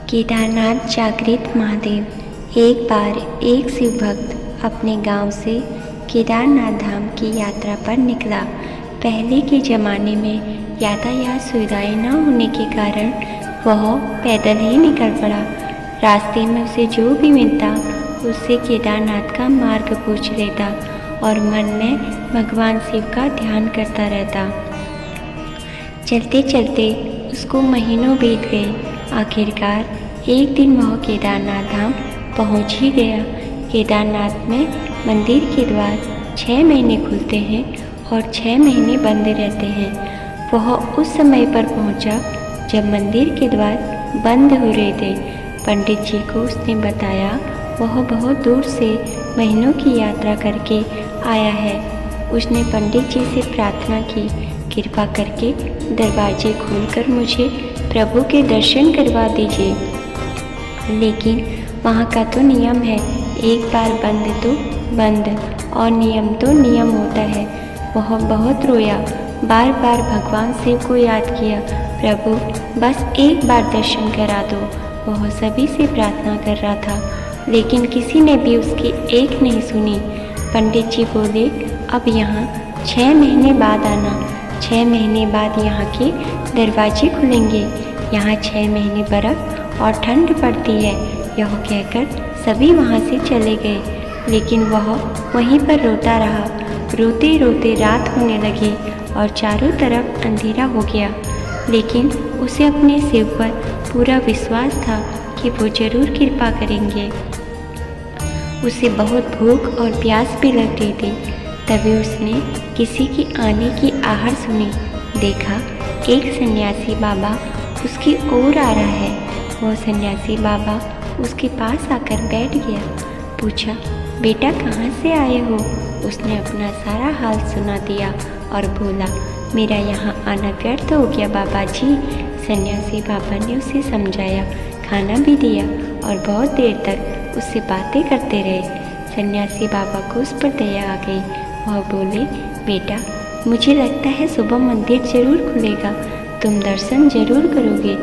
केदारनाथ जागृत महादेव। एक बार एक शिव भक्त अपने गांव से केदारनाथ धाम की यात्रा पर निकला। पहले के ज़माने में यातायात सुविधाएं न होने के कारण वह पैदल ही निकल पड़ा। रास्ते में उसे जो भी मिलता उससे केदारनाथ का मार्ग पूछ लेता और मन में भगवान शिव का ध्यान करता रहता। चलते चलते उसको महीनों बीत गए। आखिरकार एक दिन वह केदारनाथ धाम पहुंच ही गया। केदारनाथ में मंदिर के द्वार 6 महीने खुलते हैं और 6 महीने बंद रहते हैं। वह उस समय पर पहुंचा जब मंदिर के द्वार बंद हो रहे थे। पंडित जी को उसने बताया वह बहुत दूर से महीनों की यात्रा करके आया है। उसने पंडित जी से प्रार्थना की, कृपा करके दरवाजे खोलकर मुझे प्रभु के दर्शन करवा दीजिए। लेकिन वहाँ का तो नियम है, एक बार बंद तो बंद और नियम तो नियम होता है। वह बहुत रोया, बार बार भगवान शिव को याद किया, प्रभु बस एक बार दर्शन करा दो। वह सभी से प्रार्थना कर रहा था, लेकिन किसी ने भी उसकी एक नहीं सुनी। पंडित जी बोले, अब यहाँ 6 महीने बाद आना। 6 महीने बाद यहाँ के दरवाजे खुलेंगे। यहाँ 6 महीने बर्फ़ और ठंड पड़ती है। यह कहकर सभी वहाँ से चले गए, लेकिन वह वहीं पर रोता रहा। रोते रोते रात होने लगी और चारों तरफ अंधेरा हो गया। लेकिन उसे अपने शिव पर पूरा विश्वास था कि वो जरूर कृपा करेंगे। उसे बहुत भूख और प्यास भी लग रही थी। तभी उसने किसी की आने की आहट सुनी। देखा एक सन्यासी बाबा उसकी ओर आ रहा है। वह सन्यासी बाबा उसके पास आकर बैठ गया। पूछा, बेटा कहाँ से आए हो? उसने अपना सारा हाल सुना दिया और बोला, मेरा यहाँ आना व्यर्थ हो गया बाबा जी। सन्यासी बाबा ने उसे समझाया, खाना भी दिया और बहुत देर तक उससे बातें करते रहे। सन्यासी बाबा को उस पर दया आ गई। वह बोले, बेटा मुझे लगता है सुबह मंदिर जरूर खुलेगा, तुम दर्शन जरूर करोगे।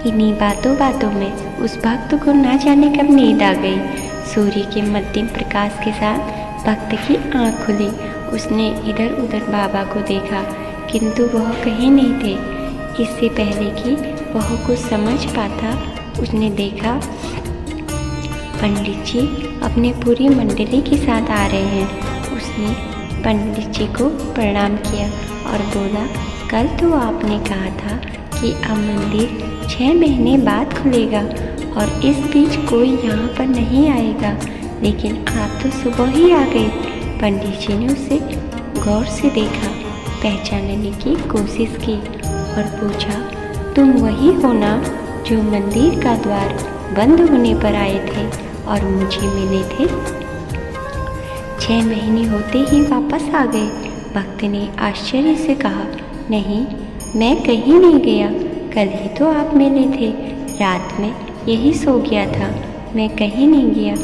इन्हीं बातों बातों में उस भक्त को ना जाने कब नींद आ गई। सूर्य के मध्यम प्रकाश के साथ भक्त की आँख खुली। उसने इधर उधर बाबा को देखा, किंतु वह कहीं नहीं थे। इससे पहले कि वह कुछ समझ पाता, उसने देखा पंडित जी अपनी पूरी मंडली के साथ आ रहे हैं। उसने पंडित जी को प्रणाम किया और बोला, कल तो आपने कहा था कि अब मंदिर 6 महीने बाद खुलेगा और इस बीच कोई यहाँ पर नहीं आएगा, लेकिन आप तो सुबह ही आ गए। पंडित जी ने उसे गौर से देखा, पहचानने की कोशिश की और पूछा, तुम वही हो ना जो मंदिर का द्वार बंद होने पर आए थे और मुझे मिले थे? 6 महीने होते ही वापस आ गए। भक्त ने आश्चर्य से कहा, नहीं मैं कहीं नहीं गया, कल ही तो आप मिले थे। रात में यही सो गया था, मैं कहीं नहीं गया।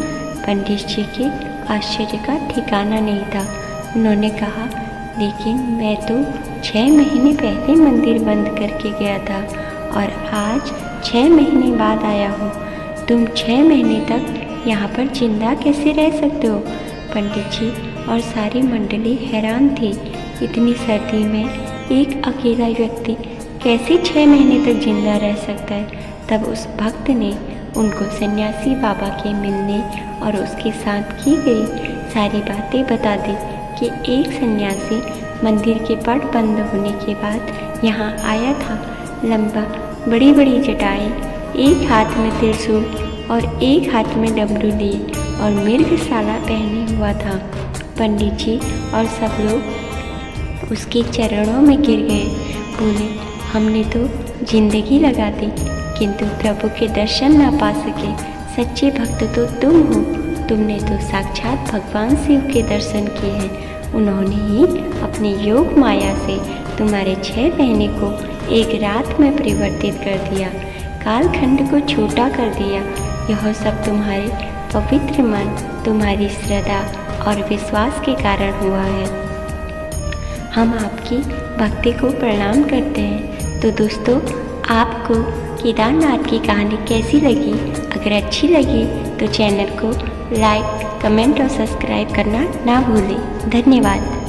पंडित जी के आश्चर्य का ठिकाना नहीं था। उन्होंने कहा, लेकिन मैं तो 6 महीने पहले मंदिर बंद करके गया था और आज 6 महीने बाद आया हूँ। तुम 6 महीने तक यहाँ पर जिंदा कैसे रह सकते हो? पंडित जी और सारी मंडली हैरान थी। इतनी सर्दी में एक अकेला व्यक्ति कैसे 6 महीने तक जिंदा रह सकता है? तब उस भक्त ने उनको सन्यासी बाबा के मिलने और उसके साथ की गई सारी बातें बता दी कि एक सन्यासी मंदिर के पट बंद होने के बाद यहाँ आया था। लंबा बड़ी बड़ी जटाएं, एक हाथ में त्रिशूल और एक हाथ में डमरू लिए और मृगशाला पहने हुआ था। पंडित जी और सब लोग उसके चरणों में गिर गए। बोले, हमने तो जिंदगी लगा दी, किंतु प्रभु के दर्शन ना पा सके। सच्चे भक्त तो तुम हो। तुमने तो साक्षात भगवान शिव के दर्शन किए हैं। उन्होंने ही अपनी योग माया से तुम्हारे 6 महीने को एक रात में परिवर्तित कर दिया, कालखंड को छोटा कर दिया। यह सब तुम्हारे पवित्र मन, तुम्हारी श्रद्धा और विश्वास के कारण हुआ है। हम आपकी भक्ति को प्रणाम करते हैं। तो दोस्तों, आपको केदारनाथ की कहानी कैसी लगी? अगर अच्छी लगी तो चैनल को लाइक, कमेंट और सब्सक्राइब करना ना भूलें। धन्यवाद।